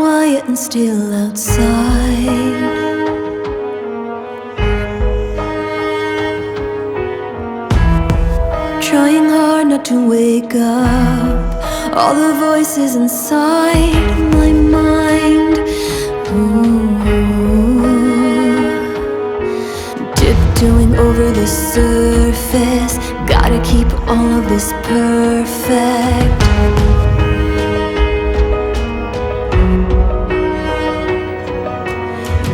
quiet and still outside. Trying hard not to wake up all the voices inside my mind. Tiptoeing over the surface, gotta keep all of this perfect.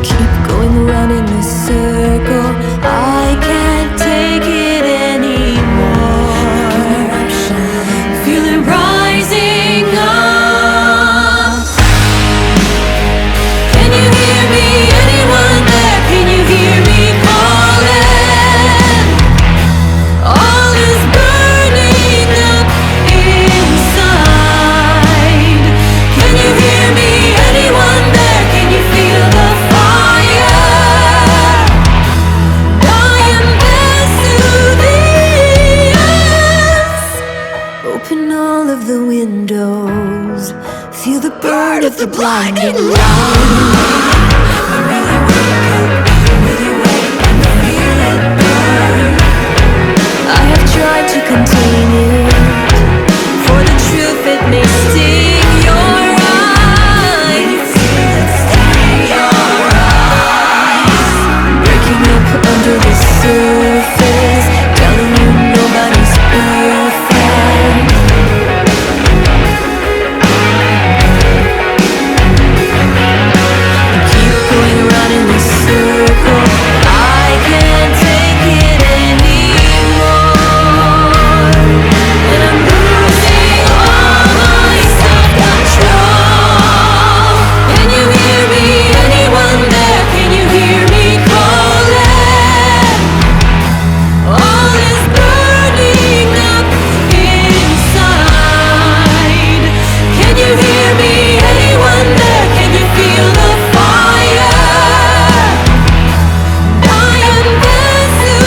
Keep going around in a circle, I can't take it anymore. Feel it rising up. Can you hear me? Anyone there? Can you hear me calling? All is burning up inside. Can you hear me? Anyone there? Can you feel the fire? I am Vesuvius. Open all of the windows, feel the burn of the blinding light. I have tried to contain it, for the truth it may sting your eyes. Breaking up under the surface, telling you nobody's perfect. Keep going around in this circle, I can't take it anymore. And I'm losing all my self-control. Can you hear me? Anyone there? Can you hear me calling? All is burning up inside. Can you hear me? Anyone there? Can you feel the fire? I am Vesuvius.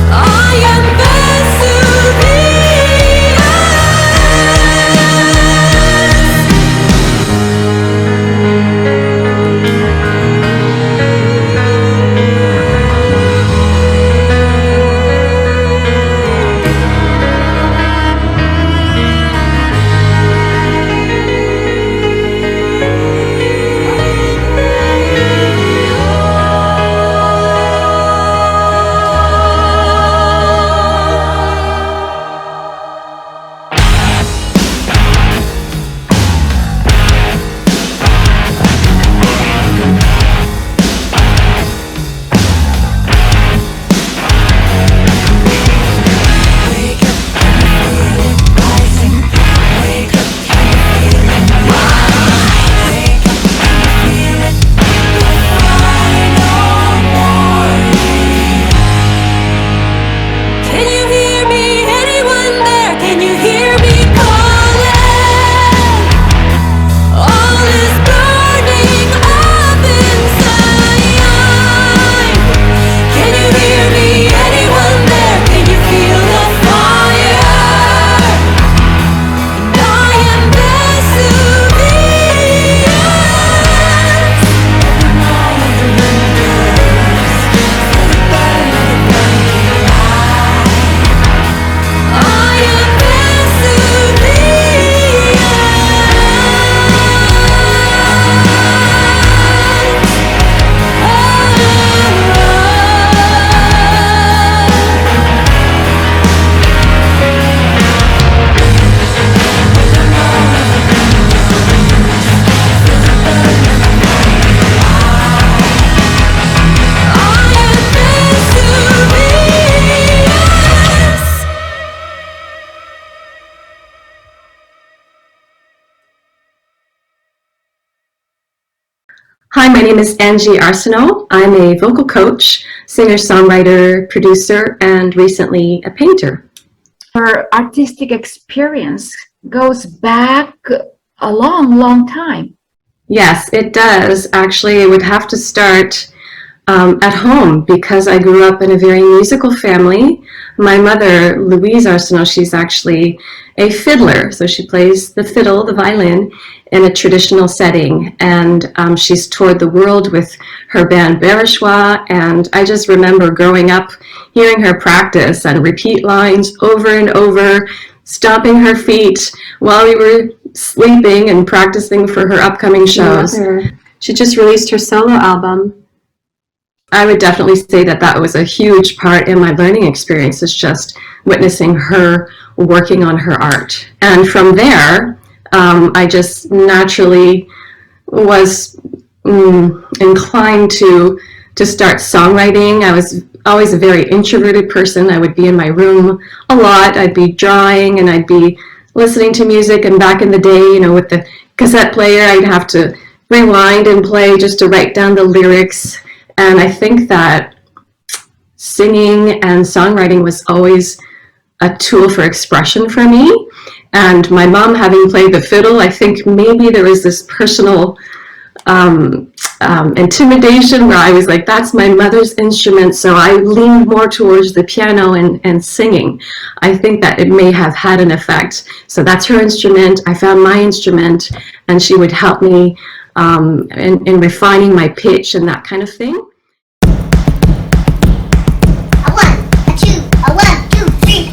I am Can you hear me? Anyone there? Can you hear me calling? All is burning up inside. Can you hear me? Anyone there? Can you feel the fire? And I am Vesuvius. I am Hi, my name is Angie Arsenault. I'm a vocal coach, singer-songwriter, producer, and recently a painter. Her artistic experience goes back a long, long time. Yes, it does. Actually, I would have to start at home because I grew up in a very musical family. My mother, Louise Arsenault, she's actually a fiddler. So she plays the fiddle, the violin, in a traditional setting. And she's toured the world with her band Barishois. And I just remember growing up hearing her practice and repeat lines over and over, stomping her feet while we were sleeping and practicing for her upcoming shows. She just released her solo album. I would definitely say that that was a huge part in my learning experience, is just witnessing her working on her art. And from there, I just naturally was inclined to start songwriting. I was always a very introverted person. I would be in my room a lot. I'd be drawing and I'd be listening to music. And back in the day, you know, with the cassette player, I'd have to rewind and play just to write down the lyrics. And I think that singing and songwriting was always a tool for expression for me. And my mom having played the fiddle, I think maybe there was this personal intimidation where I was like, that's my mother's instrument, so I leaned more towards the piano and singing. I think that it may have had an effect. So that's her instrument. I found my instrument, and she would help me in refining my pitch and that kind of thing. A 1, a 2, a 1, 2, 3.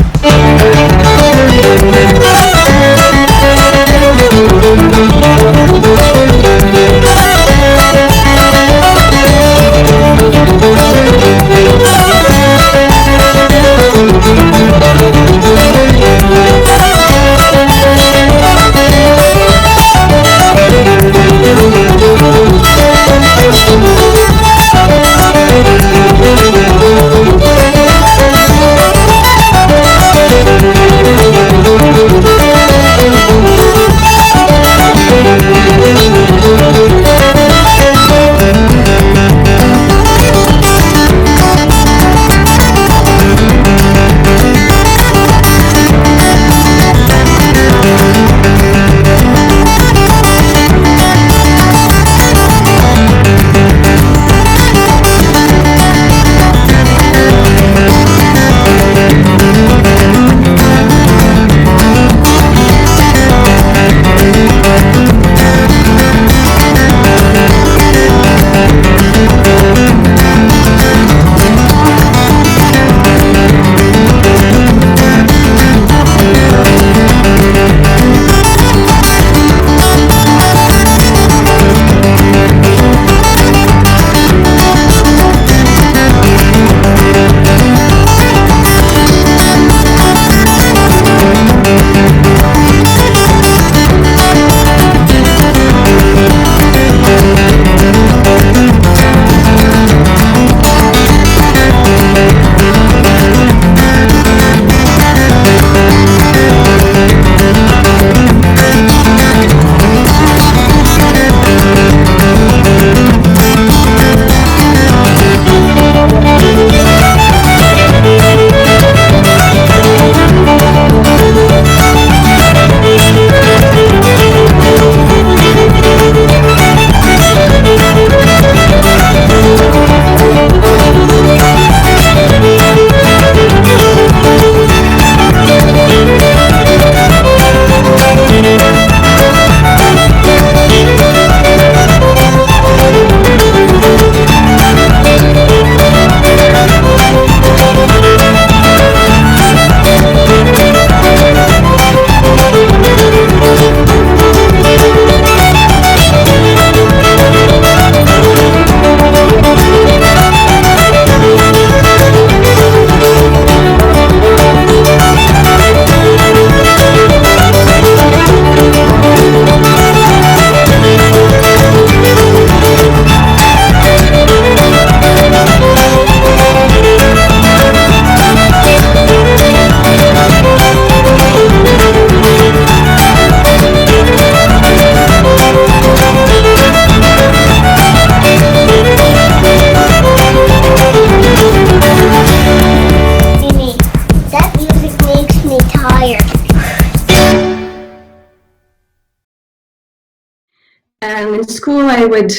And in school, I would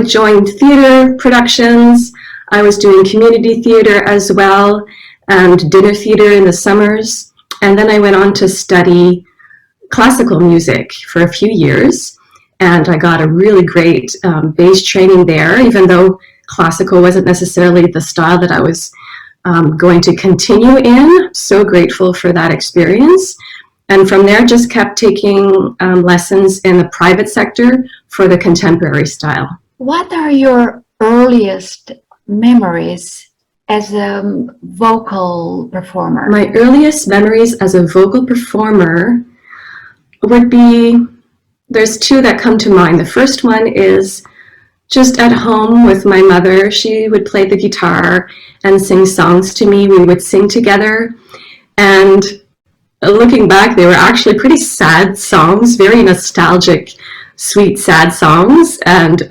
join theater productions. I was doing community theater as well, and dinner theater in the summers. And then I went on to study classical music for a few years, and I got a really great bass training there, even though classical wasn't necessarily the style that I was going to continue in. So grateful for that experience. And from there, just kept taking lessons in the private sector for the contemporary style. What are your earliest memories as a vocal performer? My earliest memories as a vocal performer would be, there's two that come to mind. The first one is just at home with my mother. She would play the guitar and sing songs to me. We would sing together. And looking back, they were actually pretty sad songs, very nostalgic, sweet, sad songs. And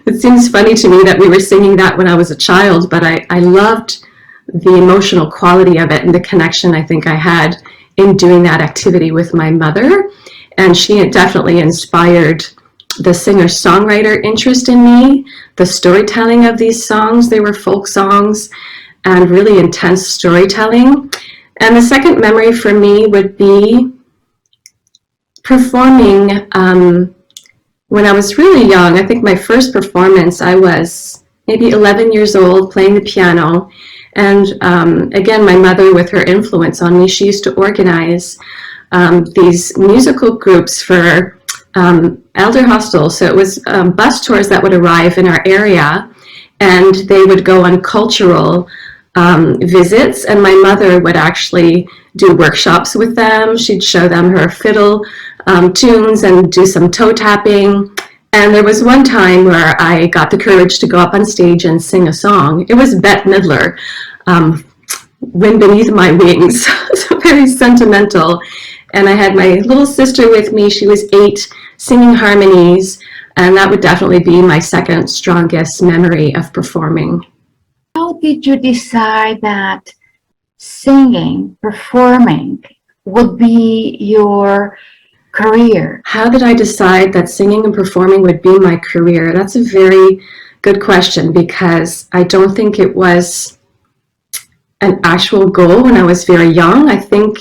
it seems funny to me that we were singing that when I was a child, but I loved the emotional quality of it and the connection I think I had in doing that activity with my mother. And she had definitely inspired the singer-songwriter interest in me, the storytelling of these songs. They were folk songs and really intense storytelling. And the second memory for me would be performing when I was really young. I think my first performance, I was maybe 11 years old, playing the piano. And again, my mother, with her influence on me, she used to organize these musical groups for elder hostels. So it was bus tours that would arrive in our area, and they would go on cultural visits, and my mother would actually do workshops with them. She'd show them her fiddle tunes and do some toe tapping. And there was one time where I got the courage to go up on stage and sing a song. It was Bette Midler, Wind Beneath My Wings. So very sentimental. And I had my little sister with me. She was 8, singing harmonies. And that would definitely be my second strongest memory of performing. How did you decide that singing, performing would be your career? How did I decide that singing and performing would be my career? That's a very good question, because I don't think it was an actual goal when I was very young. I think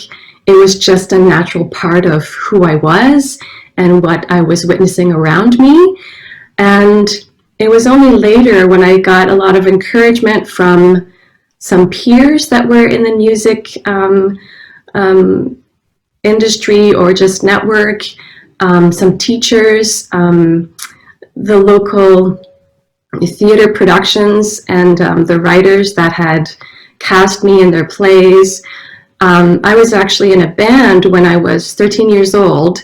it was just a natural part of who I was and what I was witnessing around me. And it was only later when I got a lot of encouragement from some peers that were in the music industry or just network, some teachers, the local theater productions, and the writers that had cast me in their plays. I was actually in a band when I was 13 years old.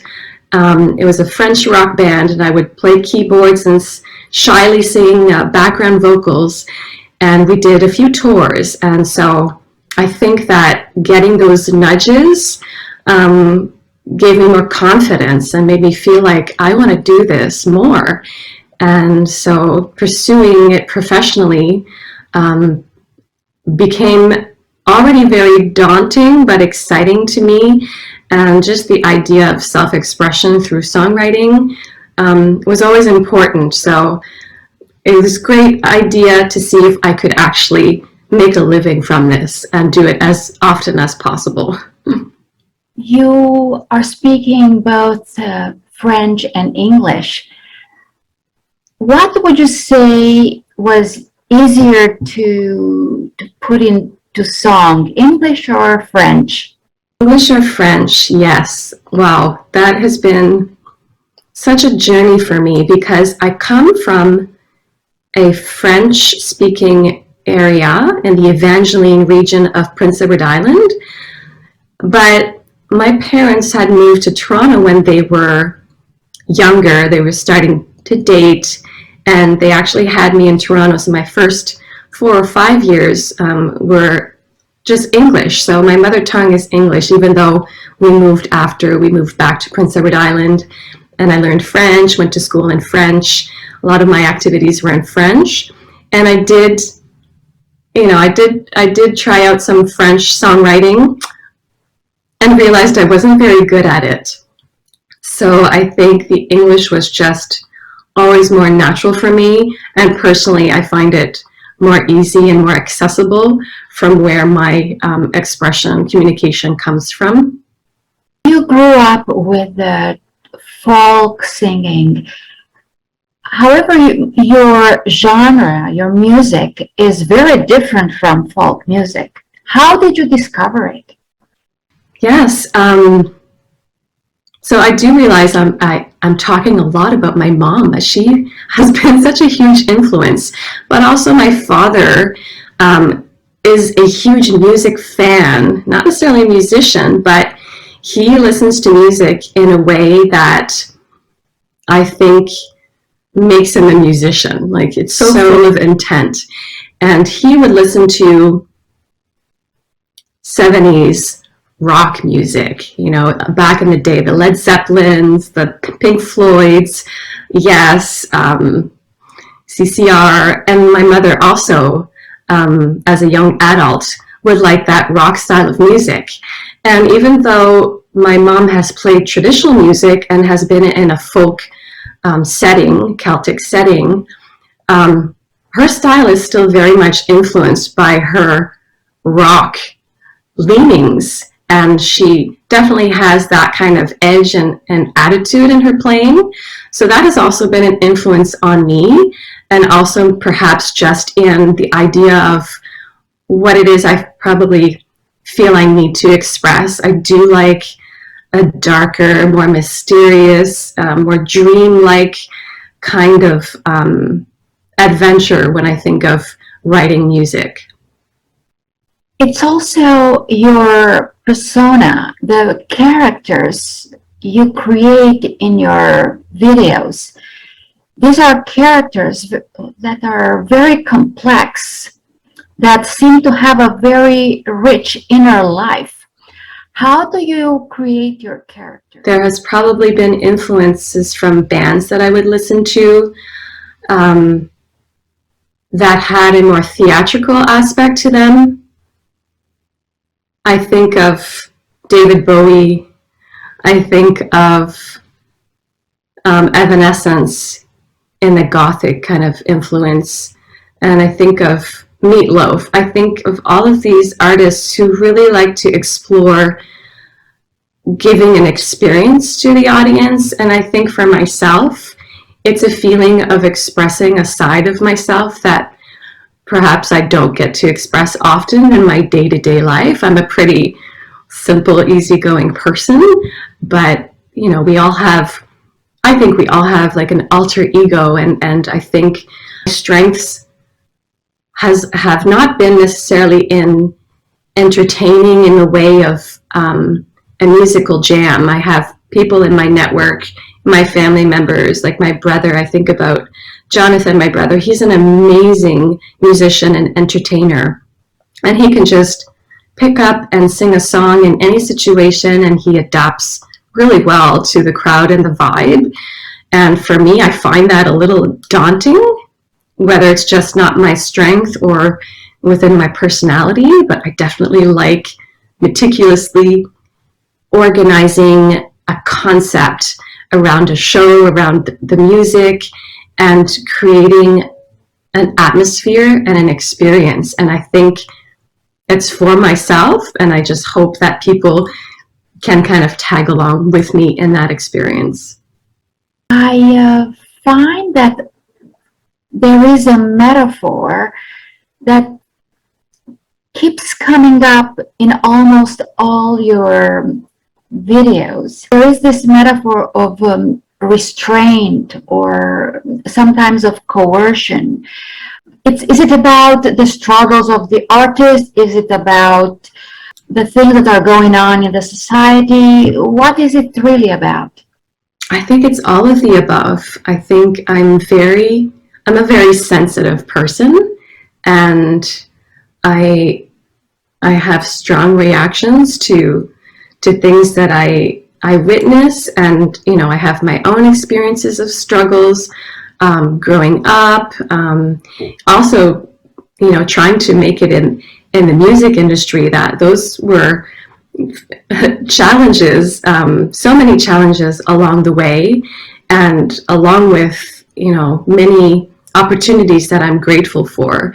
It was a French rock band, and I would play keyboards and shyly sing background vocals, and we did a few tours. And so I think that getting those nudges gave me more confidence and made me feel like I want to do this more. And so pursuing it professionally became already very daunting but exciting to me. And just the idea of self-expression through songwriting was always important. So it was a great idea to see if I could actually make a living from this and do it as often as possible. You are speaking both French and English. What would you say was easier to put into song, English or French? English or French, yes. Wow, that has been such a journey for me, because I come from a French-speaking area in the Evangeline region of Prince Edward Island, but my parents had moved to Toronto when they were younger. They were starting to date, and they actually had me in Toronto. So my first 4 or 5 years were just English. So my mother tongue is English, even though we moved back to Prince Edward Island, and I learned French, went to school in French. A lot of my activities were in French. And I did try out some French songwriting and realized I wasn't very good at it. So I think the English was just always more natural for me. And personally, I find it more easy and more accessible from where my expression, communication comes from. You grew up with folk singing. However, your genre, your music is very different from folk music. How did you discover it? Yes. So I do realize I'm talking a lot about my mom, as she has been such a huge influence. But also my father is a huge music fan, not necessarily a musician, but he listens to music in a way that I think makes him a musician. Like, it's so full of intent. And he would listen to 70s rock music, you know, back in the day, the Led Zeppelins, the Pink Floyds, yes, CCR, and my mother also, as a young adult, would like that rock style of music. And even though my mom has played traditional music and has been in a folk setting, Celtic setting, her style is still very much influenced by her rock leanings, and she definitely has that kind of edge and attitude in her playing. So that has also been an influence on me, and also perhaps just in the idea of what it is I probably feel I need to express. I do like a darker, more mysterious, more dreamlike kind of adventure when I think of writing music. It's also your persona, the characters you create in your videos. These are characters that are very complex, that seem to have a very rich inner life. How do you create your character? There has probably been influences from bands that I would listen to that had a more theatrical aspect to them. I think of David Bowie. I think of Evanescence in the Gothic kind of influence. And I think of Meatloaf. I think of all of these artists who really like to explore giving an experience to the audience. And I think for myself, it's a feeling of expressing a side of myself that perhaps I don't get to express often in my day-to-day life. I'm a pretty simple, easygoing person, but you know, I think we all have like an alter ego, and I think my strengths have not been necessarily in entertaining in the way of a musical jam. I have people in my network, my family members, like my brother. I think about Jonathan, my brother. He's an amazing musician and entertainer, and he can just pick up and sing a song in any situation, and he adapts really well to the crowd and the vibe. And for me, I find that a little daunting, whether it's just not my strength or within my personality, but I definitely like meticulously organizing a concept around a show, around the music, and creating an atmosphere and an experience. And I think it's for myself, and I just hope that people can kind of tag along with me in that experience. I find that there is a metaphor that keeps coming up in almost all your videos. There is this metaphor of restraint, or sometimes of coercion. Is it about the struggles of the artist? Is it about the things that are going on in the society? What is it really about? I think it's all of the above. I think I'm a very sensitive person, and I have strong reactions to things that I witness, and you know, I have my own experiences of struggles growing up. Also, you know, trying to make it in the music industry, that those were challenges, so many challenges along the way, and along with, you know, many opportunities that I'm grateful for.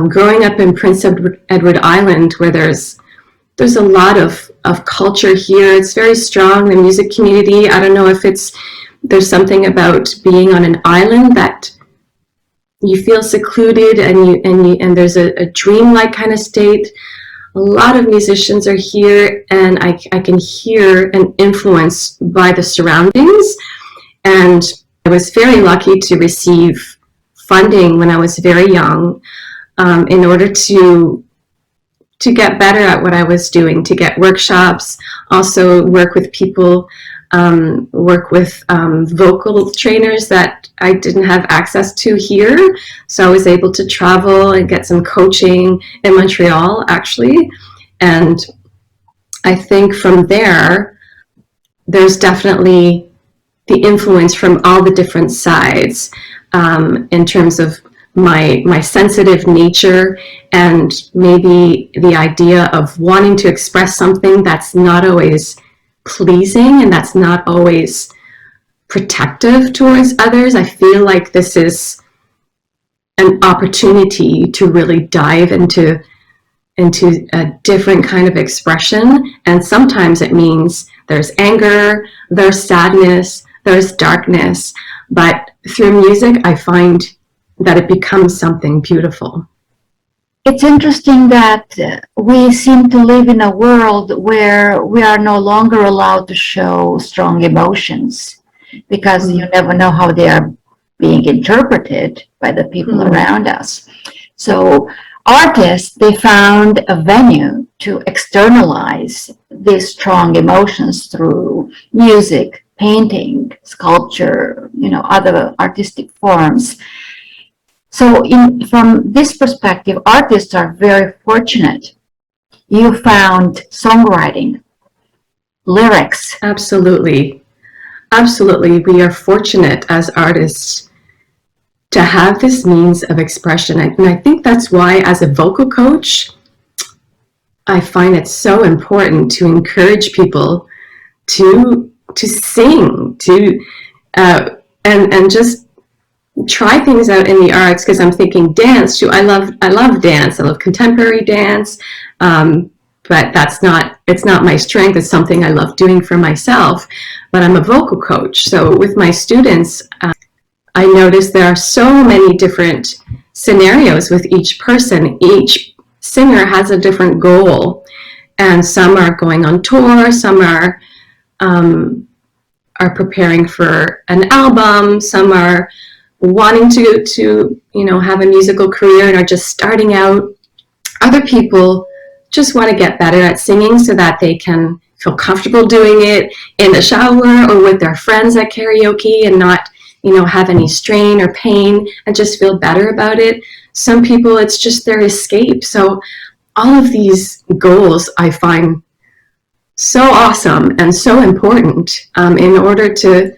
Growing up in Prince Edward Island, where there's a lot of culture here. It's very strong, the music community. I don't know if there's something about being on an island that you feel secluded and there's a dreamlike kind of state. A lot of musicians are here, and I can hear an influence by the surroundings. And I was very lucky to receive funding when I was very young, in order to get better at what I was doing, to get workshops, also work with people, work with vocal trainers that I didn't have access to here. So I was able to travel and get some coaching in Montreal, actually. And I think from there's definitely the influence from all the different sides, in terms of my sensitive nature, and maybe the idea of wanting to express something that's not always pleasing and that's not always protective towards others. I feel like this is an opportunity to really dive into a different kind of expression. And sometimes it means there's anger, there's sadness, there's darkness, but through music I find that it becomes something beautiful. It's interesting that we seem to live in a world where we are no longer allowed to show strong emotions, because you never know how they are being interpreted by the people around us. So artists, they found a venue to externalize these strong emotions through music, painting, sculpture, other artistic forms. So from this perspective, artists are very fortunate. You found songwriting, lyrics. Absolutely. Absolutely. We are fortunate as artists to have this means of expression. And I think that's why, as a vocal coach, I find it so important to encourage people to sing, and just try things out in the arts, because I'm thinking dance too. I love dance. I love contemporary dance, but it's not my strength. It's something I love doing for myself. But I'm a vocal coach, so with my students, I notice there are so many different scenarios with each person. Each singer has a different goal, and some are going on tour, some are preparing for an album, some are wanting to have a musical career and are just starting out. Other people just want to get better at singing so that they can feel comfortable doing it in the shower or with their friends at karaoke and not have any strain or pain, and just feel better about it. Some people, it's just their escape. So all of these goals I find so awesome and so important, in order to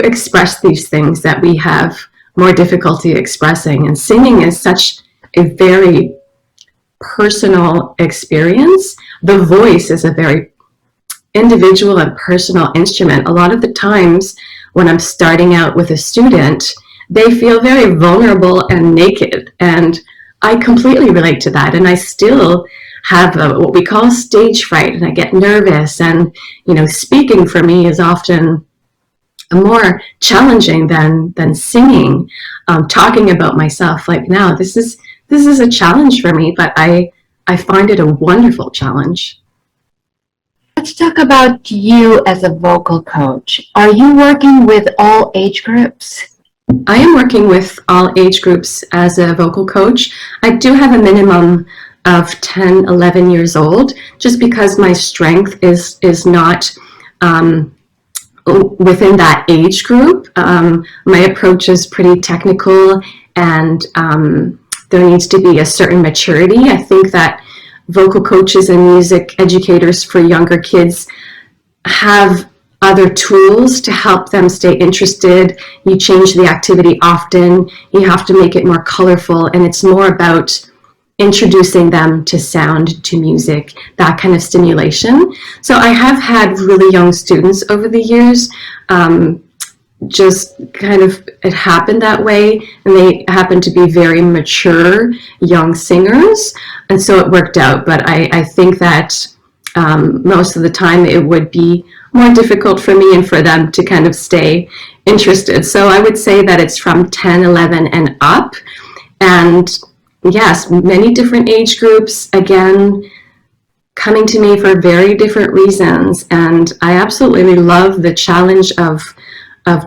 express these things that we have more difficulty expressing. And singing is such a very personal experience. The voice is a very individual and personal instrument. A lot of the times when I'm starting out with a student, they feel very vulnerable and naked. And I completely relate to that. And I still have what we call stage fright, and I get nervous. And, speaking for me is often more challenging than singing. Talking about myself, like now, this is a challenge for me, but I find it a wonderful challenge. Let's talk about you as a vocal coach. Are you working with all age groups? I am working with all age groups as a vocal coach. I do have a minimum of 10, 11 years old, just because my strength is not within that age group. My approach is pretty technical, and there needs to be a certain maturity. I think that vocal coaches and music educators for younger kids have other tools to help them stay interested. You change the activity often, you have to make it more colorful, and it's more about introducing them to sound, to music, that kind of stimulation. So I have had really young students over the years. just kind of, it happened that way, and they happened to be very mature young singers, and so it worked out. But I think that most of the time it would be more difficult for me and for them to kind of stay interested. So I would say that it's from 10, 11 and up. And yes, many different age groups, again, coming to me for very different reasons. And I absolutely love the challenge of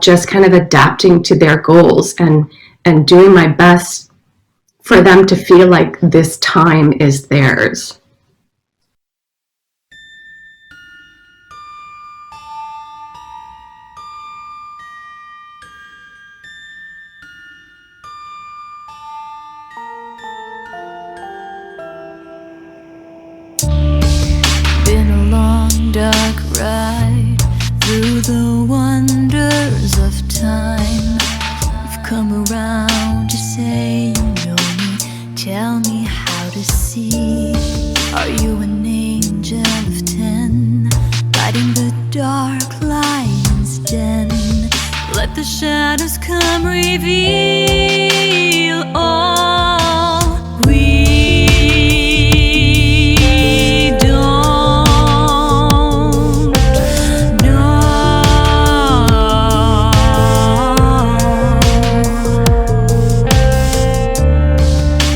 just kind of adapting to their goals and doing my best for them to feel like this time is theirs. Been a long dark ride through the wonders of time. You've come around to say you know me, tell me how to see. Are you an angel of 10, lighting the dark lion's den? Let the shadows come reveal all we don't know.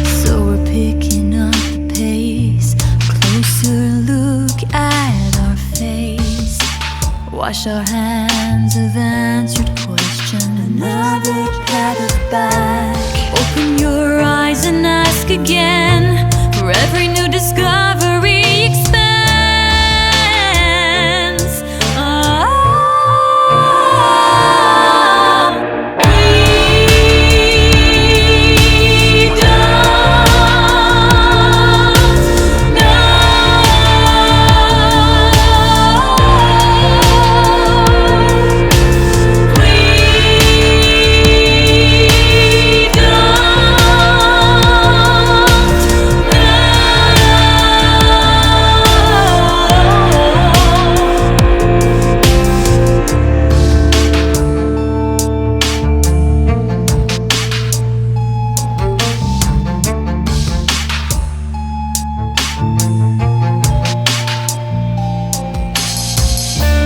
So we're picking up the pace, closer look at our face. Wash our hands of answered question, another path back. Open your eyes and ask again, for every new discovery expands. Oh, we don't know.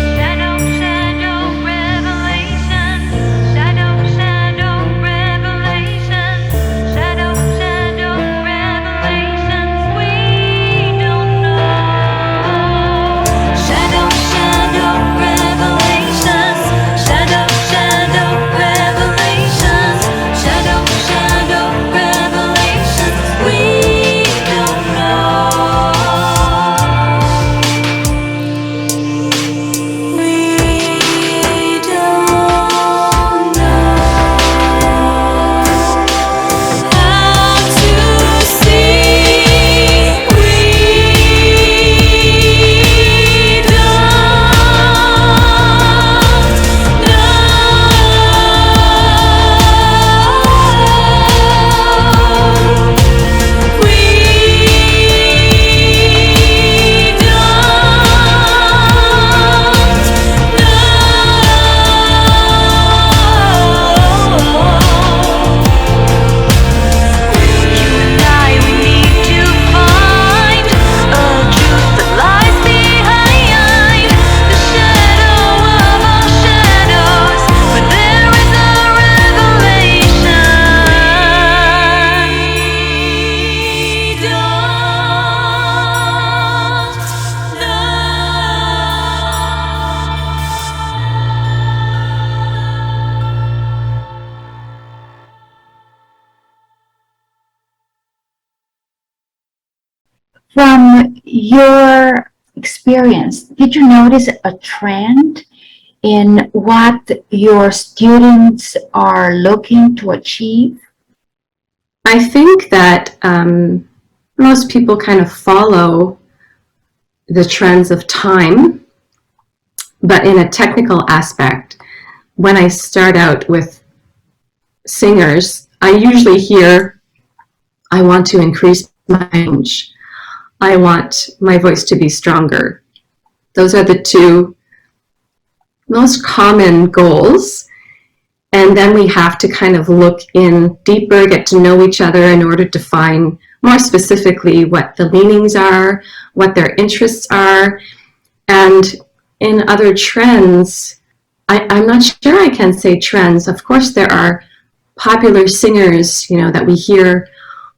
Shadow, shadow, revelation. Shadow, shadow, revelation. Shadow, shadow, revelations. We don't know. Shadow, shadow, revelations. Shadow, shadow, revelations. Shadow, shadow, revelations. We don't know. We don't know how to see. We From your experience, did you notice a trend in what your students are looking to achieve? I think that most people kind of follow the trends of time, but in a technical aspect. When I start out with singers, I usually hear, I want to increase my range. I want my voice to be stronger. Those are the two most common goals. And then we have to kind of look in deeper, get to know each other in order to find more specifically what the leanings are, what their interests are. And in other trends, I'm not sure I can say trends. Of course, there are popular singers, that we hear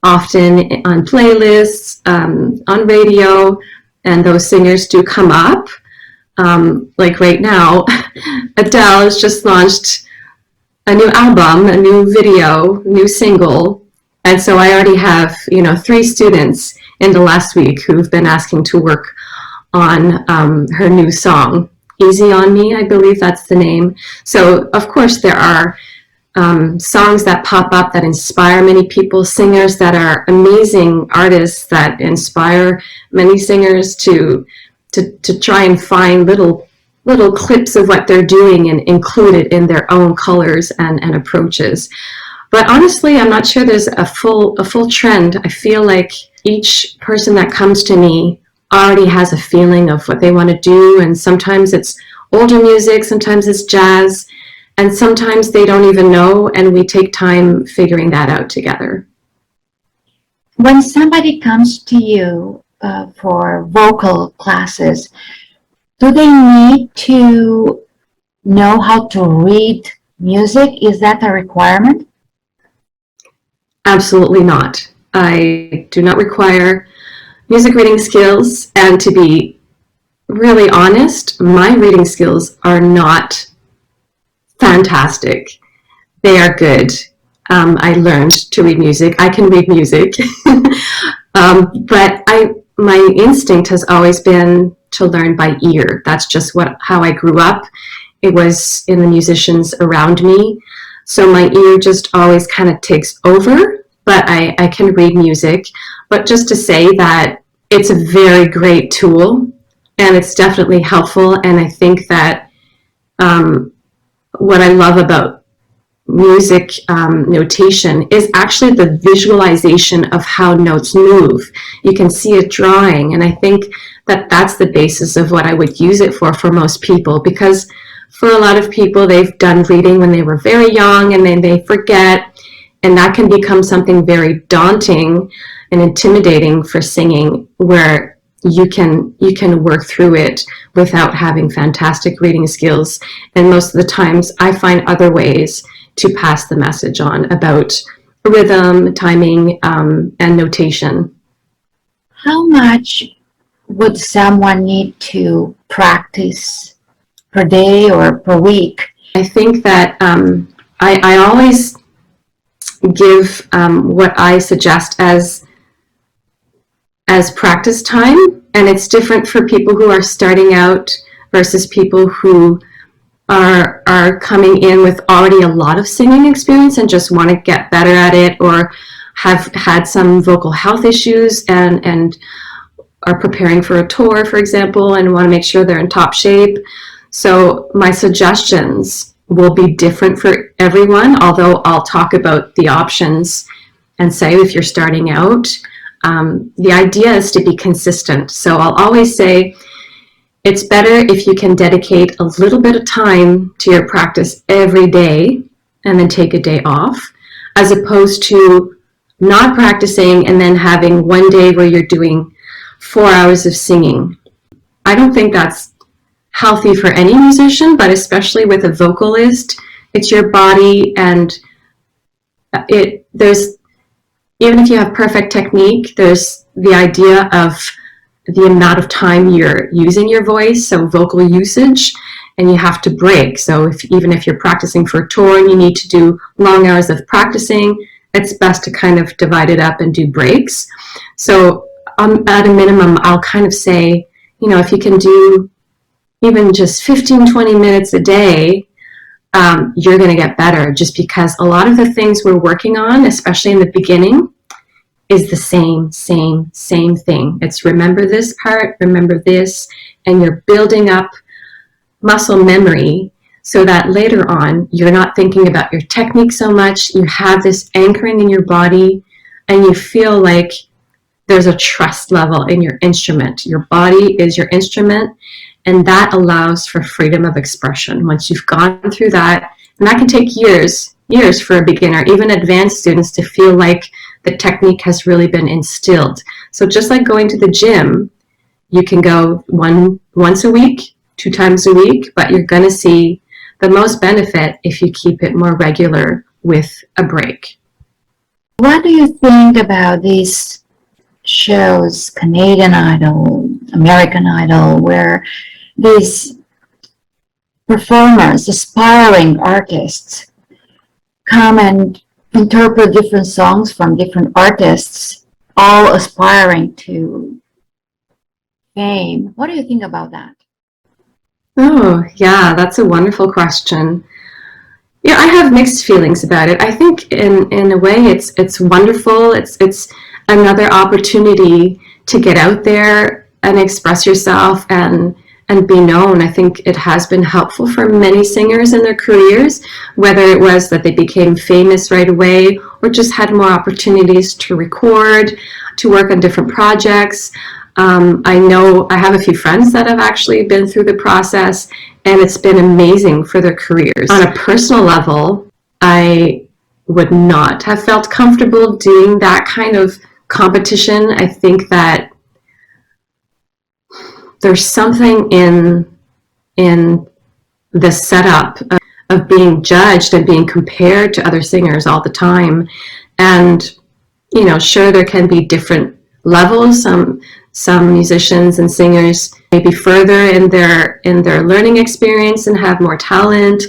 often on playlists, on radio, and those singers do come up. Like right now, Adele has just launched a new album, a new video, new single. And so I already have, 3 students in the last week who've been asking to work on her new song, Easy on Me, I believe that's the name. So of course there are songs that pop up that inspire many people, singers that are amazing artists that inspire many singers to try and find little clips of what they're doing and include it in their own colors and approaches. But honestly, I'm not sure there's a full trend. I feel like each person that comes to me already has a feeling of what they want to do, and sometimes it's older music, sometimes it's jazz, and sometimes they don't even know, and we take time figuring that out together. When somebody comes to you for vocal classes, do they need to know how to read music? Is that a requirement? Absolutely not. I do not require music reading skills, and to be really honest, my reading skills are not fantastic. They are good. I learned to read music. I can read music. But my instinct has always been to learn by ear. That's just how I grew up. It was in the musicians around me. So my ear just always kind of takes over, but I can read music. But just to say that it's a very great tool, and it's definitely helpful. And I think that what I love about music notation is actually the visualization of how notes move. You can see a drawing, and I think that that's the basis of what I would use it for most people, because for a lot of people, they've done reading when they were very young and then they forget, and that can become something very daunting and intimidating for singing, where you can work through it without having fantastic reading skills. And most of the times I find other ways to pass the message on about rhythm, timing, and notation. How much would someone need to practice per day or per week? I think that I always give what I suggest as practice time, and it's different for people who are starting out versus people who are coming in with already a lot of singing experience and just want to get better at it, or have had some vocal health issues and are preparing for a tour, for example, and want to make sure they're in top shape. So my suggestions will be different for everyone, although I'll talk about the options and say if you're starting out, the idea is to be consistent. So I'll always say it's better if you can dedicate a little bit of time to your practice every day and then take a day off, as opposed to not practicing and then having one day where you're doing 4 hours of singing. I don't think that's healthy for any musician, but especially with a vocalist, it's your body, and there's, even if you have perfect technique, there's the idea of the amount of time you're using your voice, so vocal usage, and you have to break. So even if you're practicing for a tour and you need to do long hours of practicing, it's best to kind of divide it up and do breaks. So at a minimum, I'll kind of say, if you can do even just 15-20 minutes a day, you're going to get better, just because a lot of the things we're working on, especially in the beginning, is the same thing. It's remember this part, remember this, and you're building up muscle memory so that later on you're not thinking about your technique so much. You have this anchoring in your body, and you feel like there's a trust level in your instrument. Your body is your instrument, and that allows for freedom of expression. Once you've gone through that, And that can take years for a beginner, even advanced students, to feel like the technique has really been instilled. So just like going to the gym, you can go once a week, 2 times a week, but you're going to see the most benefit if you keep it more regular with a break. What do you think about these shows, Canadian Idol, American Idol, where these performers, aspiring artists, come and interpret different songs from different artists, all aspiring to fame? What do you think about that? Oh, yeah, that's a wonderful question. Yeah, I have mixed feelings about it. I think in a way it's wonderful. It's another opportunity to get out there and express yourself and be known. I think it has been helpful for many singers in their careers, whether it was that they became famous right away or just had more opportunities to record, to work on different projects. I know I have a few friends that have actually been through the process, and it's been amazing for their careers. On a personal level, I would not have felt comfortable doing that kind of competition. I think that there's something in the setup of being judged and being compared to other singers all the time. And, you know, sure, there can be different levels. Some musicians and singers may be further in their learning experience and have more talent.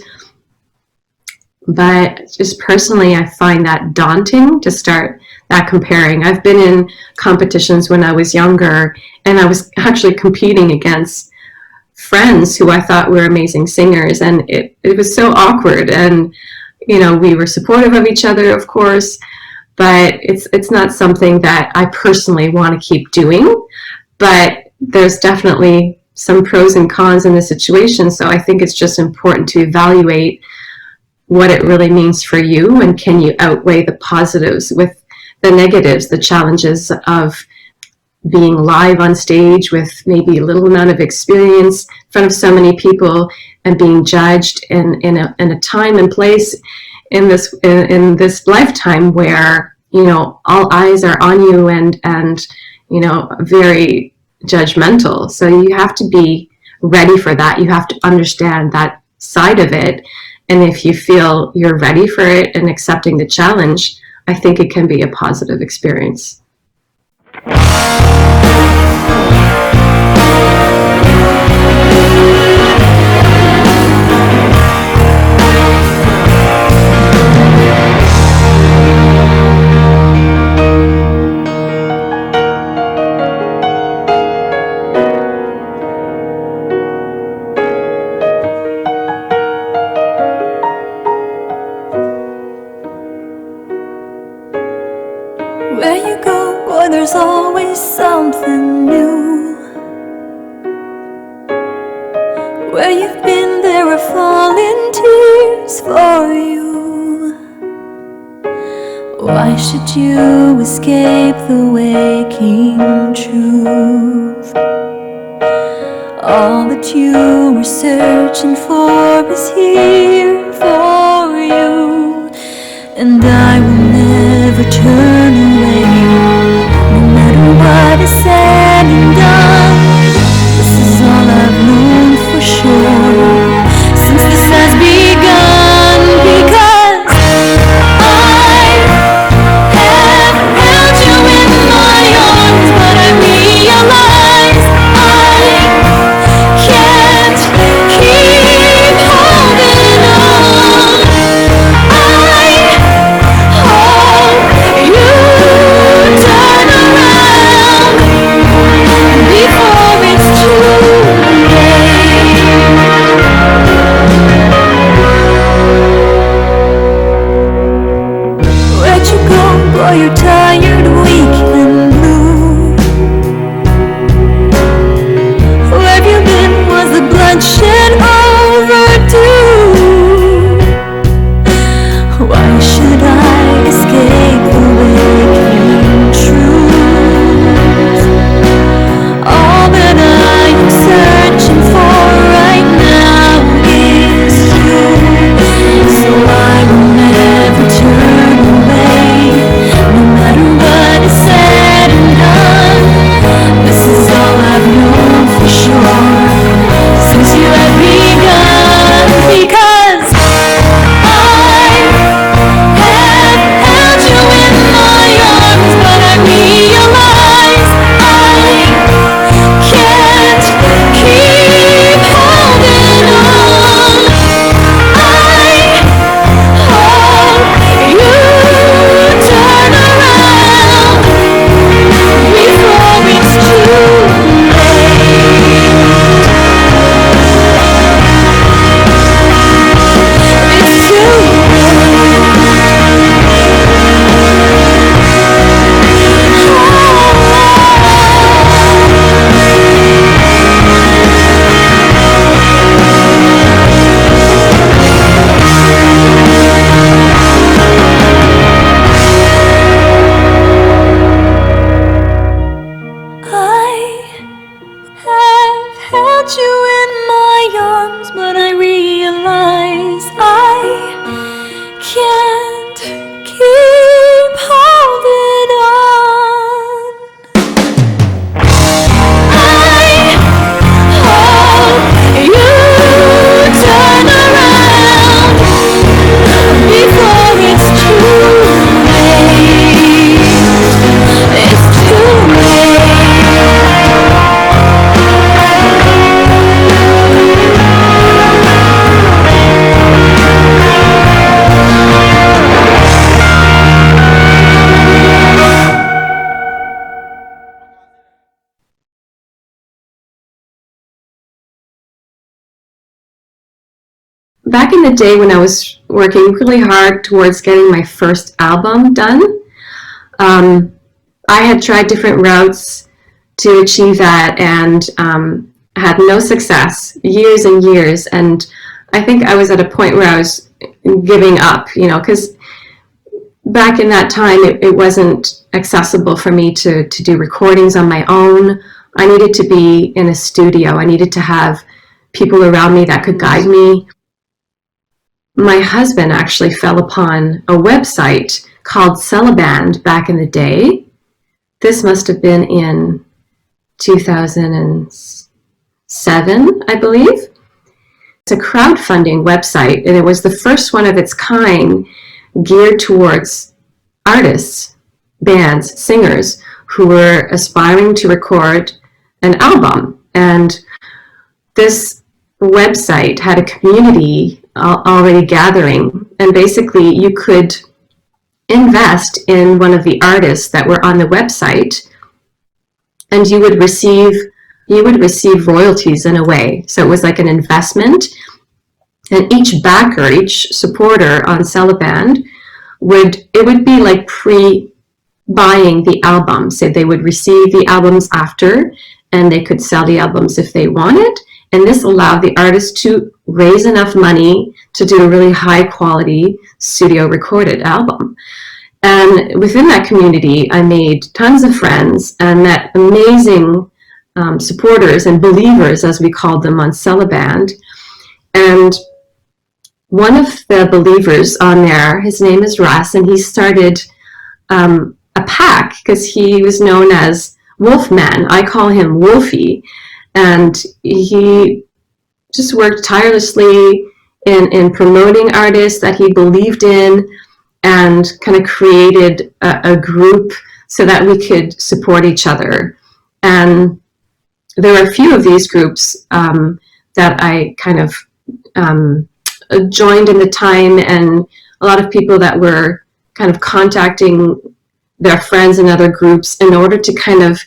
But just personally, I find that daunting to start that comparing. I've been in competitions when I was younger, and I was actually competing against friends who I thought were amazing singers, and it was so awkward. And, you know, we were supportive of each other, of course, but it's not something that I personally want to keep doing. But there's definitely some pros and cons in the situation, so I think it's just important to evaluate what it really means for you, and can you outweigh the positives with the negatives, the challenges of being live on stage with maybe little amount of experience in front of so many people, and being judged in a time and place in this lifetime where, you know, all eyes are on you, and you know, very judgmental. So you have to be ready for that. You have to understand that side of it. And if you feel you're ready for it and accepting the challenge, I think it can be a positive experience. Where you go, boy, there's always something new. Where you've been, there are falling tears for you. Why should you escape the waking truth? All that you were searching for is here for you. And I will never turn away, no matter what is said and done. This is all I've known for sure, since this has begun. Because I have held you in my arms, but I realize I can't keep holding on. I hope you turn around. put you in my arms, but I realize I can't keep holding on. I hope you turn around before it's too late. It's too late. Back in the day when I was working really hard towards getting my first album done, I had tried different routes to achieve that and had no success, years and years. And I think I was at a point where I was giving up, because back in that time it wasn't accessible for me to do recordings on my own. I needed to be in a studio. I needed to have people around me that could guide me. My husband actually fell upon a website called Celeband back in the day. This must have been in 2007, I believe. It's a crowdfunding website, and it was the first one of its kind geared towards artists, bands, singers who were aspiring to record an album. And this website had a community already gathering, and basically you could invest in one of the artists that were on the website, and you would receive royalties in a way. So it was like an investment, and each backer, each supporter on Celeband would be like pre-buying the album. So they would receive the albums after, and they could sell the albums if they wanted. And this allowed the artist to raise enough money to do a really high quality studio recorded album. And within that community, I made tons of friends and met amazing supporters and believers, as we called them on Celeband. And one of the believers on there, his name is Russ, and he started a pack because he was known as Wolfman. I call him Wolfie. And he just worked tirelessly in promoting artists that he believed in, and kind of created a group so that we could support each other. And there were a few of these groups that I kind of joined in the time, and a lot of people that were kind of contacting their friends in other groups in order to kind of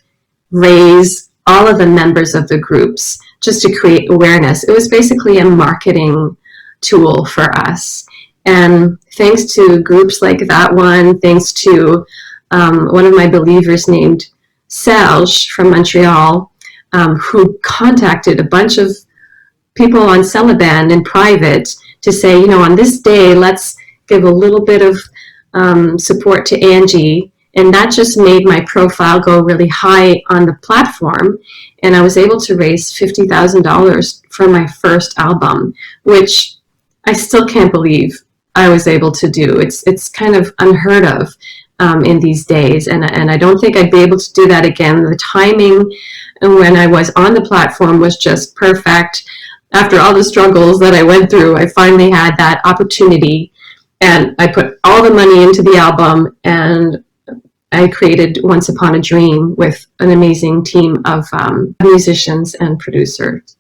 raise all of the members of the groups just to create awareness. It was basically a marketing tool for us. And thanks to groups like that one, thanks to one of my believers named Serge from Montreal, who contacted a bunch of people on Celeband in private to say, on this day, let's give a little bit of support to Angie. And that just made my profile go really high on the platform. And I was able to raise $50,000 for my first album, which I still can't believe I was able to do. It's kind of unheard of in these days. And I don't think I'd be able to do that again. The timing when I was on the platform was just perfect. After all the struggles that I went through, I finally had that opportunity. And I put all the money into the album, and I created Once Upon a Dream with an amazing team of musicians and producers.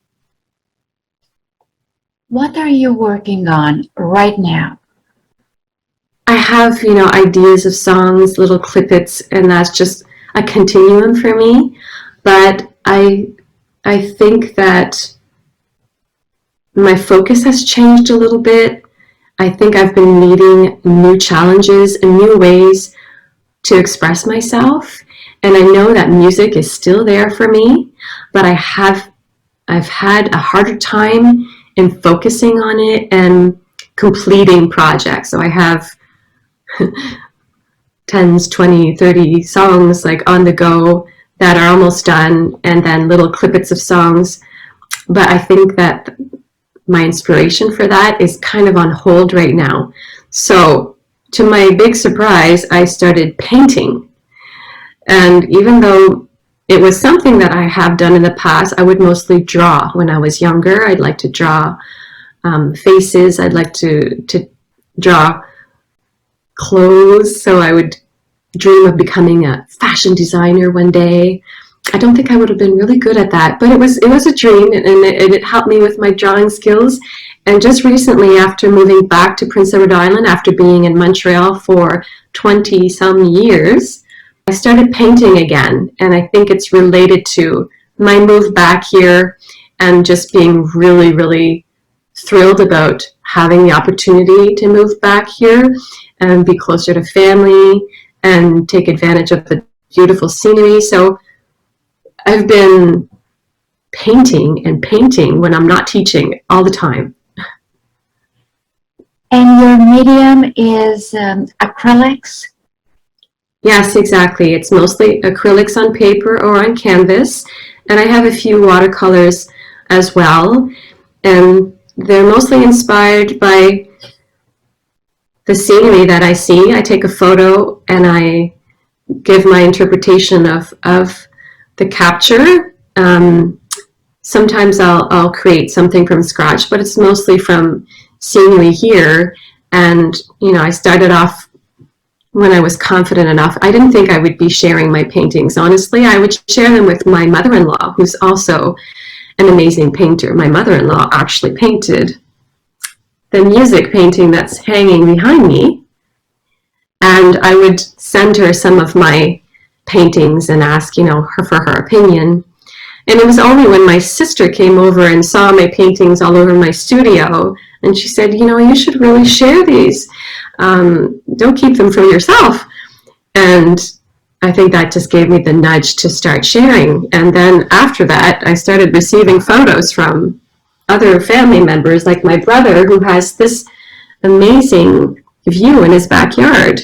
What are you working on right now? I have, ideas of songs, little clippets, and that's just a continuum for me. But I think that my focus has changed a little bit. I think I've been meeting new challenges and new ways to express myself, and I know that music is still there for me, but I've had a harder time in focusing on it and completing projects. So I have 10, 20, 30 songs like on the go that are almost done, and then little clippets of songs but I think that my inspiration for that is kind of on hold right now. So to my big surprise, I started painting. And even though it was something that I have done in the past, I would mostly draw when I was younger. I'd like to draw faces. I'd like to draw clothes. So I would dream of becoming a fashion designer one day. I don't think I would have been really good at that, but it was a dream, and it helped me with my drawing skills. And just recently, after moving back to Prince Edward Island, after being in Montreal for 20 some years, I started painting again. And I think it's related to my move back here and just being really, really thrilled about having the opportunity to move back here and be closer to family and take advantage of the beautiful scenery. So I've been painting and painting when I'm not teaching all the time. And your medium is acrylics? Yes, exactly. It's mostly acrylics on paper or on canvas, and I have a few watercolors as well. And they're mostly inspired by the scenery that I see. I take a photo and I give my interpretation of the capture. Sometimes I'll create something from scratch, but it's mostly from scenery here. And, I started off when I was confident enough. I didn't think I would be sharing my paintings. Honestly, I would share them with my mother-in-law, who's also an amazing painter. My mother-in-law actually painted the music painting that's hanging behind me. And I would send her some of my paintings and ask, her for her opinion. And it was only when my sister came over and saw my paintings all over my studio, and she said, you should really share these. Don't keep them for yourself. And I think that just gave me the nudge to start sharing. And then after that, I started receiving photos from other family members, like my brother, who has this amazing view in his backyard.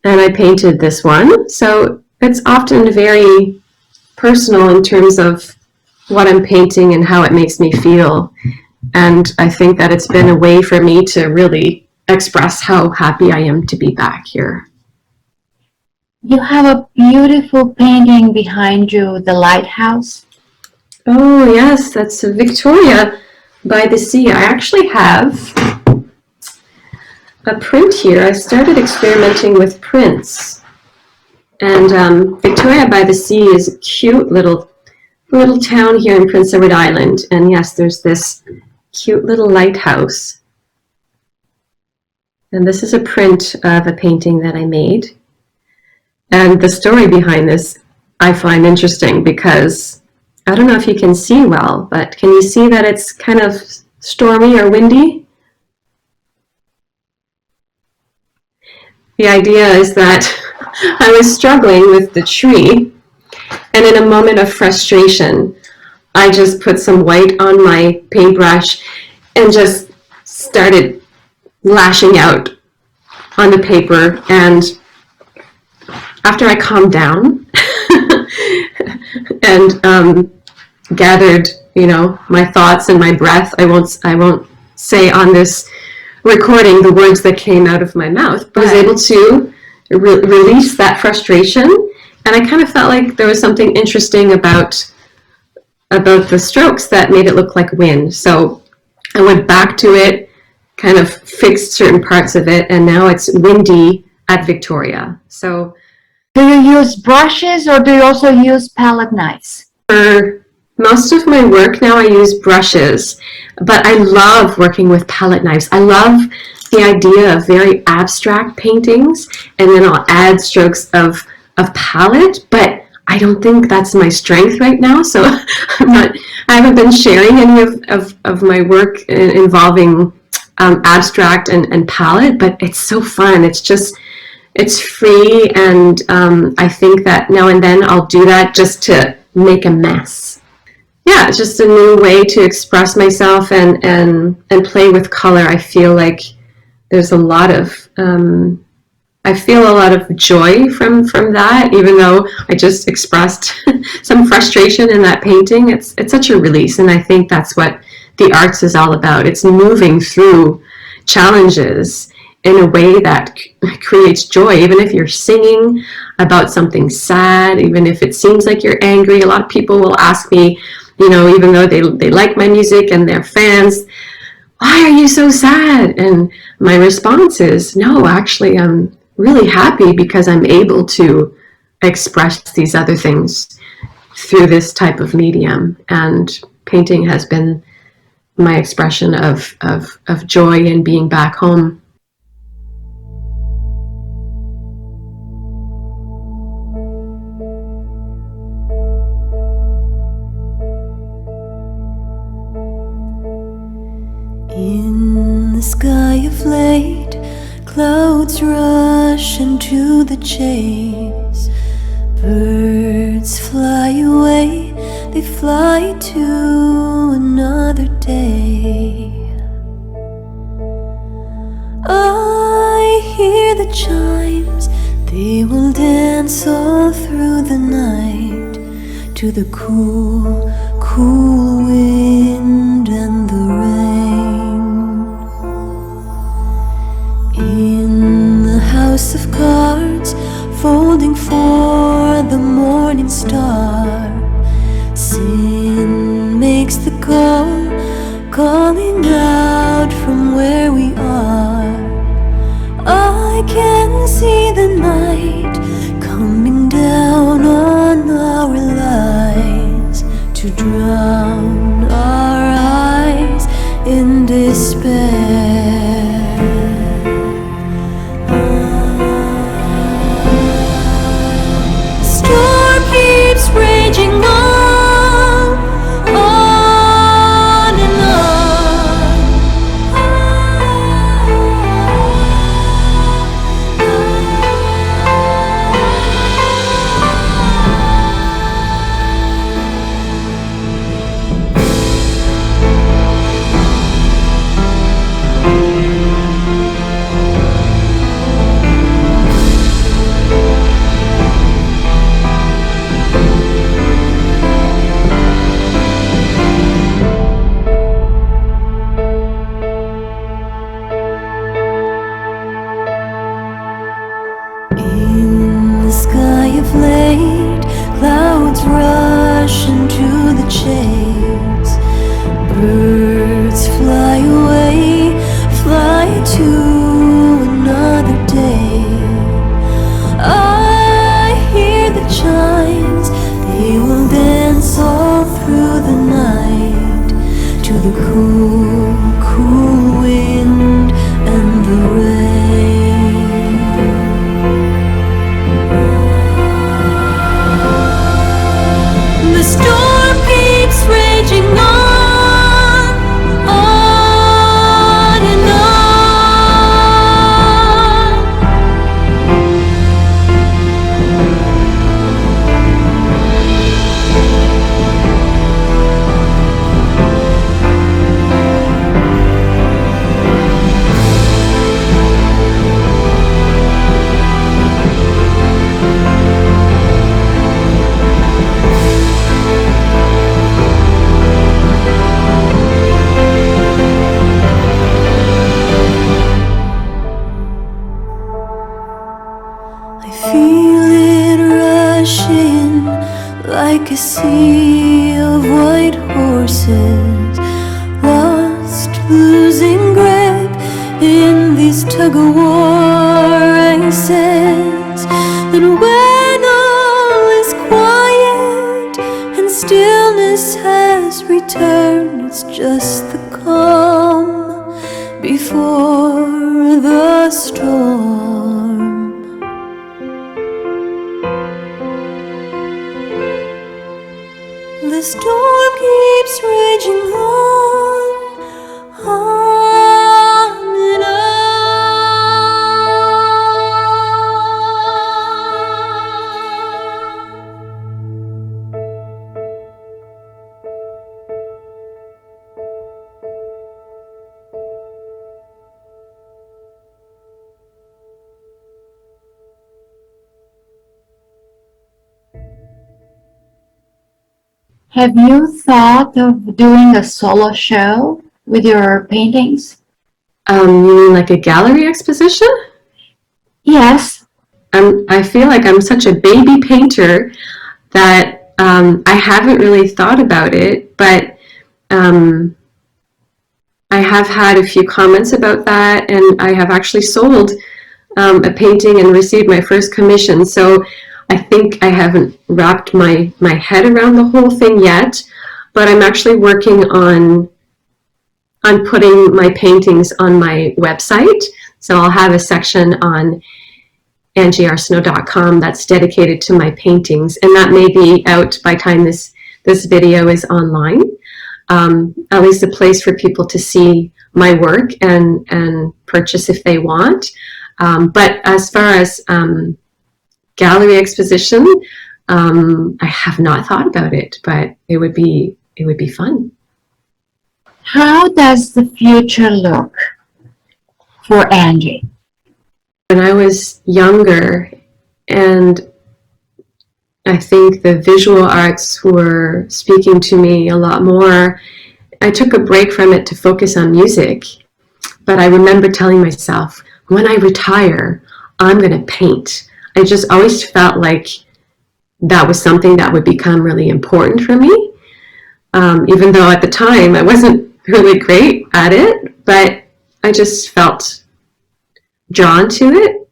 And I painted this one. So it's often very personal in terms of what I'm painting and how it makes me feel. And I think that it's been a way for me to really express how happy I am to be back here. You have a beautiful painting behind you, the lighthouse. Oh, yes, that's Victoria by the Sea. I actually have a print here. I started experimenting with prints. And Victoria by the Sea is a cute little town here in Prince Edward Island. And yes, there's this cute little lighthouse. And this is a print of a painting that I made. And the story behind this I find interesting because I don't know if you can see well, but can you see that it's kind of stormy or windy? The idea is that I was struggling with the tree, and in a moment of frustration, I just put some white on my paintbrush and just started lashing out on the paper. And after I calmed down and gathered, my thoughts and my breath, I won't say on this recording the words that came out of my mouth, but I was able to release that frustration. And I kind of felt like there was something interesting about the strokes that made it look like wind. So I went back to it, kind of fixed certain parts of it, and now it's windy at Victoria. So do you use brushes or do you also use palette knives? For most of my work now I use brushes, but I love working with palette knives. I love the idea of very abstract paintings, and then I'll add strokes of palette, but I don't think that's my strength right now, so I haven't been sharing any of my work involving abstract and palette, but it's so fun. It's free, and I think that now and then I'll do that just to make a mess. Yeah, it's just a new way to express myself and play with color. I feel like there's a lot of I feel a lot of joy from that, even though I just expressed some frustration in that painting. It's such a release, and I think that's what the arts is all about. It's moving through challenges in a way that creates joy, even if you're singing about something sad, even if it seems like you're angry. A lot of people will ask me, even though they like my music and they're fans, why are you so sad? And my response is, no, actually, I'm really happy because I'm able to express these other things through this type of medium. And painting has been my expression of joy and being back home. In the sky of late, clouds rush into the chase. Birds fly away, they fly to another day. I hear the chimes, they will dance all through the night, to the cool, cool wind and the rain. In the house of cards, folding for the morning star, sin makes the call, calling out from where we are. I can see the night coming down on our lives, to drown our eyes in despair. Storm keeps raging on and on. In the sky of late, clouds rush into the chase. Birds fly away, fly to another day. I hear the chimes, they will dance all through the night, to the cool, cool wind and the rain. The storm keeps raging on and I feel it rushing like a sea of white horses, lost, losing grip in these tug-of-war races. And when all is quiet and stillness has returned, it's just the calm before the storm. The storm keeps raging on and on. Have you thought of doing a solo show with your paintings? You mean like a gallery exposition? Yes. I feel like I'm such a baby painter that I haven't really thought about it, but I have had a few comments about that, and I have actually sold a painting and received my first commission. So I think I haven't wrapped my head around the whole thing yet, but I'm actually working on putting my paintings on my website. So I'll have a section on angiearsenault.com that's dedicated to my paintings, and that may be out by the time this video is online. At least a place for people to see my work and purchase if they want. But as far as gallery exposition, I have not thought about it, but it would be fun. How does the future look for Angie? When I was younger, and I think the visual arts were speaking to me a lot more, I took a break from it to focus on music. But I remember telling myself, when I retire, I'm going to paint. I just always felt like that was something that would become really important for me. Even though at the time I wasn't really great at it, but I just felt drawn to it.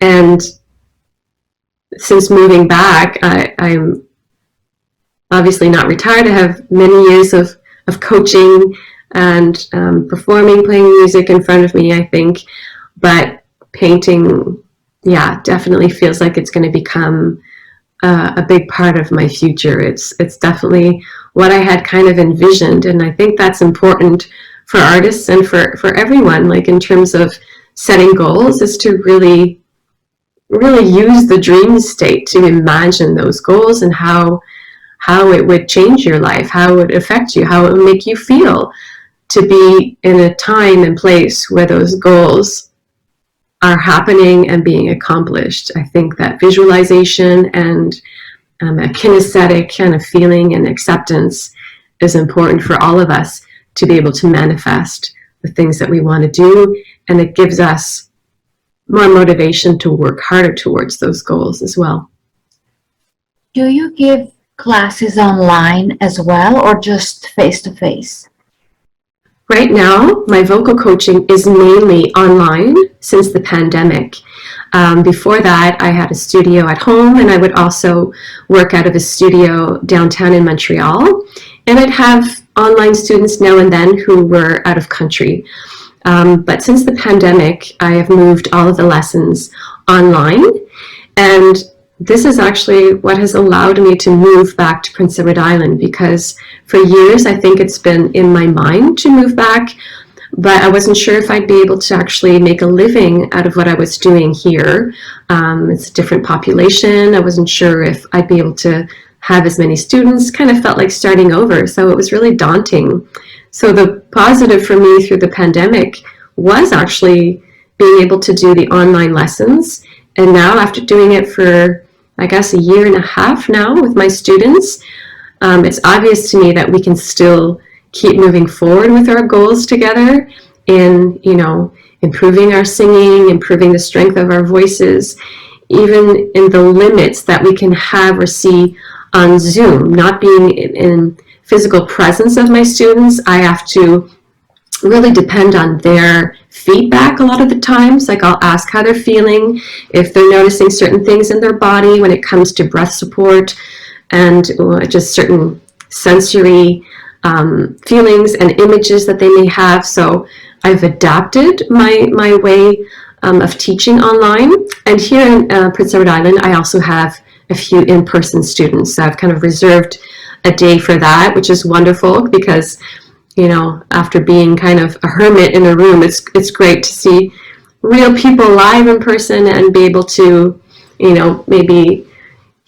And since moving back, I'm obviously not retired. I have many years of coaching and performing, playing music in front of me, I think. But painting, yeah, definitely feels like it's going to become a big part of my future. It's definitely what I had kind of envisioned, and I think that's important for artists and for everyone, like in terms of setting goals, is to really use the dream state to imagine those goals and how it would change your life, how it would affect you, how it would make you feel to be in a time and place where those goals are happening and being accomplished. I think that visualization and a kinesthetic kind of feeling and acceptance is important for all of us to be able to manifest the things that we want to do, and it gives us more motivation to work harder towards those goals as well. Do you give classes online as well, or just face-to-face? Right now, my vocal coaching is mainly online since the pandemic. Before that, I had a studio at home, and I would also work out of a studio downtown in Montreal. And I'd have online students now and then who were out of country. But since the pandemic, I have moved all of the lessons online. And this is actually what has allowed me to move back to Prince Edward Island, because for years I think it's been in my mind to move back, but I wasn't sure if I'd be able to actually make a living out of what I was doing here. It's a different population. I wasn't sure if I'd be able to have as many students. Kind of felt like starting over, so it was really daunting. So the positive for me through the pandemic was actually being able to do the online lessons. And now, after doing it for, I guess, a year and a half now with my students, it's obvious to me that we can still keep moving forward with our goals together in, improving our singing, improving the strength of our voices, even in the limits that we can have or see on Zoom. Not being in physical presence of my students, I have to really depend on their feedback a lot of the times. Like, I'll ask how they're feeling, if they're noticing certain things in their body when it comes to breath support and just certain sensory feelings and images that they may have. So I've adapted my way of teaching online. And here in Prince Edward Island, I also have a few in-person students. So I've kind of reserved a day for that, which is wonderful because, after being kind of a hermit in a room, it's great to see real people live in person and be able to, maybe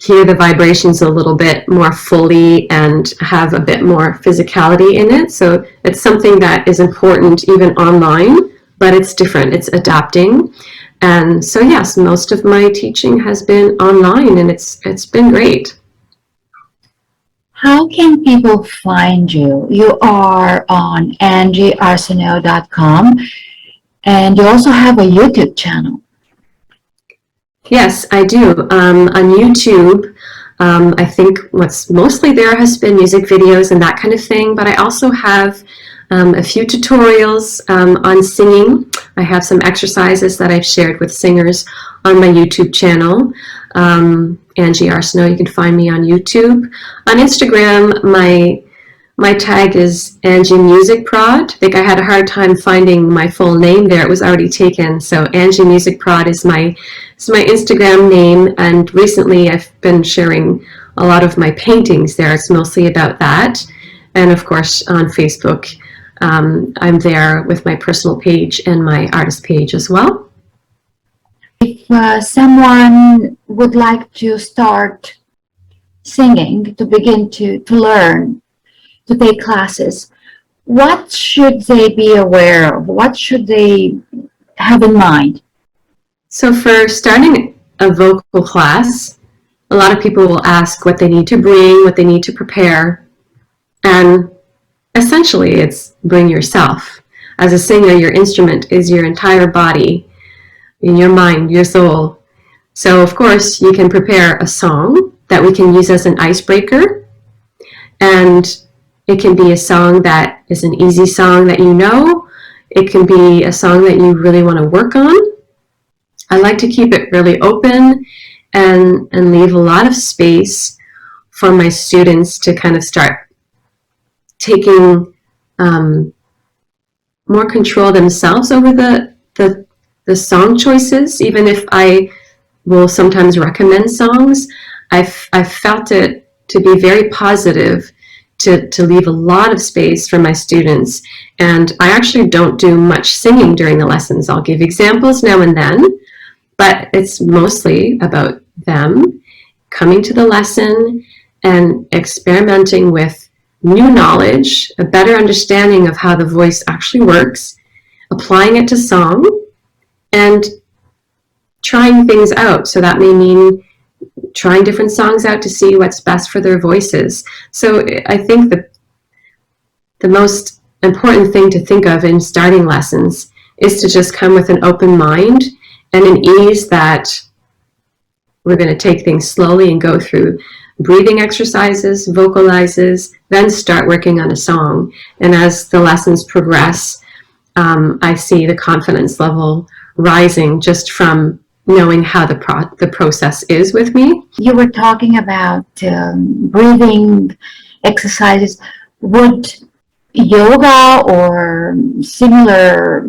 hear the vibrations a little bit more fully and have a bit more physicality in it. So it's something that is important even online, but it's different. It's adapting. And so, yes, most of my teaching has been online, and it's been great. How can people find you? You are on angiearsenault.com, and you also have a YouTube channel. Yes, I do. On YouTube, I think what's mostly there has been music videos and that kind of thing, but I also have a few tutorials on singing. I have some exercises that I've shared with singers on my YouTube channel. Angie Arsenault, you can find me on YouTube. On Instagram, my tag is Angie Music Prod. I think I had a hard time finding my full name there. It was already taken. So Angie Music Prod is my Instagram name. And recently I've been sharing a lot of my paintings there. It's mostly about that. And of course on Facebook, I'm there with my personal page and my artist page as well. If someone would like to start singing, to begin to learn, to take classes, what should they be aware of? What should they have in mind? So for starting a vocal class, a lot of people will ask what they need to bring, what they need to prepare. And essentially it's bring yourself. As a singer, your instrument is your entire body, in your mind, your soul. So of course you can prepare a song that we can use as an icebreaker, and it can be a song that is an easy song that you know. It can be a song that you really want to work on. I like to keep it really open and leave a lot of space for my students to kind of start taking more control themselves over the song choices. Even if I will sometimes recommend songs, I've felt it to be very positive to leave a lot of space for my students. And I actually don't do much singing during the lessons. I'll give examples now and then, but it's mostly about them coming to the lesson and experimenting with new knowledge, a better understanding of how the voice actually works, applying it to song, and trying things out. So that may mean trying different songs out to see what's best for their voices. So I think that the most important thing to think of in starting lessons is to just come with an open mind and an ease that we're going to take things slowly and go through breathing exercises, vocalizes, then start working on a song. And as the lessons progress, I see the confidence level rising just from knowing how the process is with me. You were talking about breathing exercises. Would yoga or similar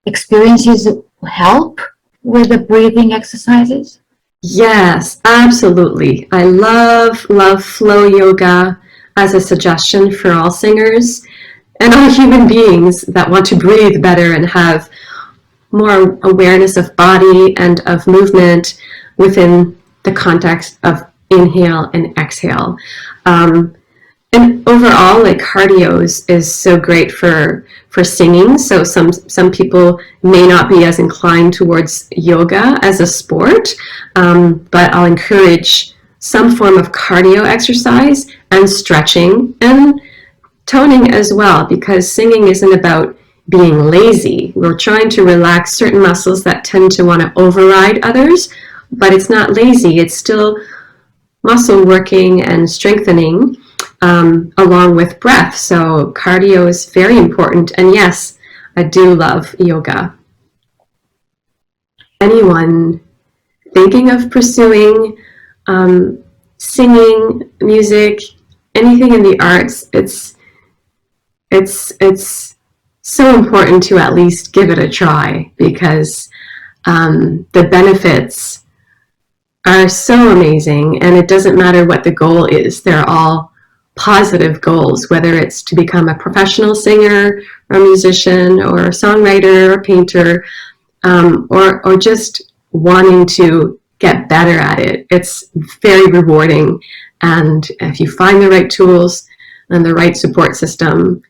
experiences help with the breathing exercises? Yes, absolutely. I love flow yoga as a suggestion for all singers and all human beings that want to breathe better and have more awareness of body and of movement within the context of inhale and exhale. And overall, like cardio is so great for singing. So some people may not be as inclined towards yoga as a sport, but I'll encourage some form of cardio exercise and stretching and toning as well, because singing isn't about being lazy. We're trying to relax certain muscles that tend to want to override others, but it's not lazy. It's still muscle working and strengthening along with breath. So cardio is very important. And yes, I do love yoga. Anyone thinking of pursuing singing, music, anything in the arts, it's so important to at least give it a try, because the benefits are so amazing, and it doesn't matter what the goal is. They're all positive goals, whether it's to become a professional singer or musician or songwriter or painter, or just wanting to get better at it. It's very rewarding, and if you find the right tools and the right support system,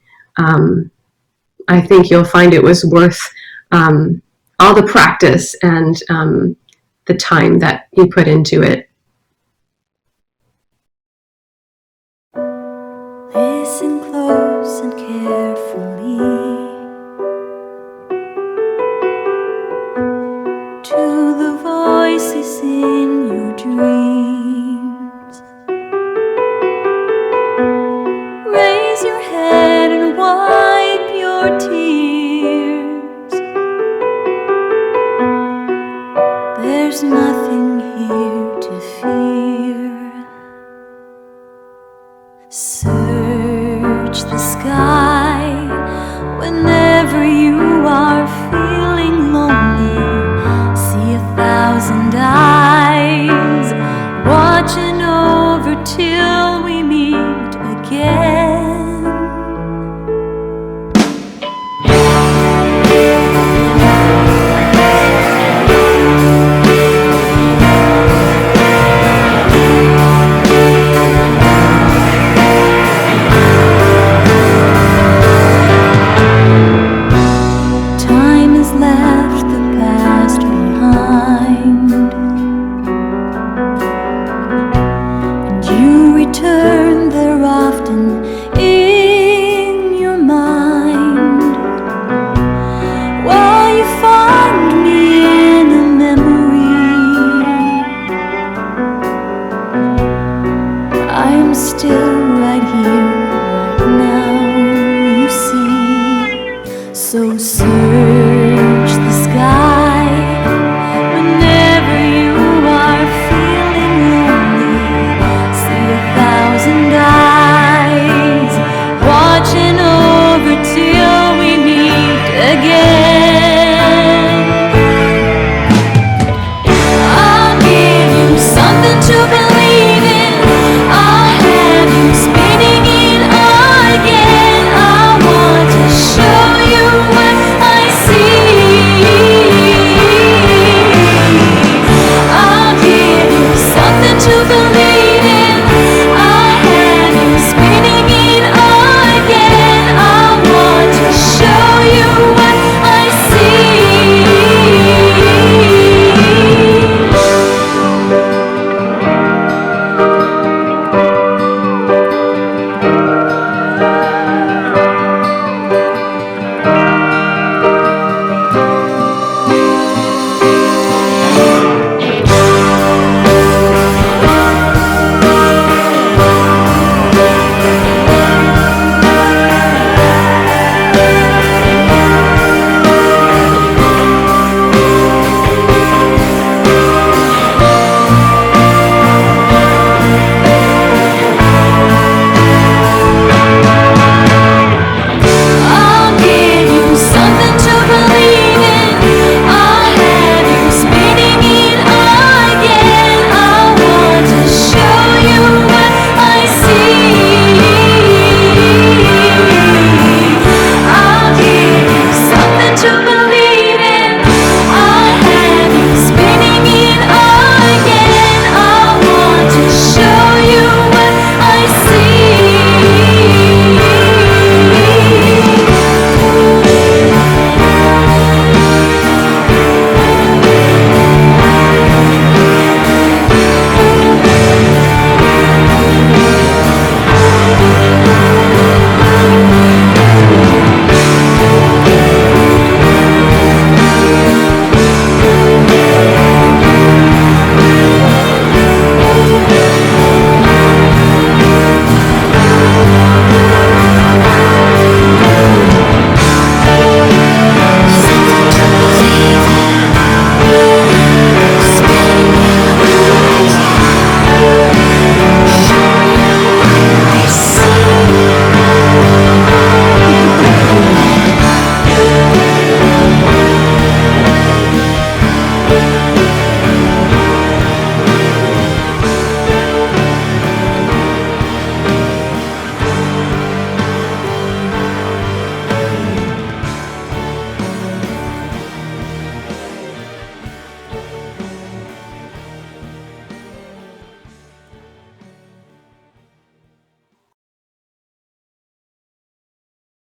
I think you'll find it was worth all the practice and the time that you put into it. Search the sky whenever you are feeling lonely. See 1,000 eyes watching over till we meet again. Time has left the past behind, and you return there often in your mind. While you find me in a memory, I am still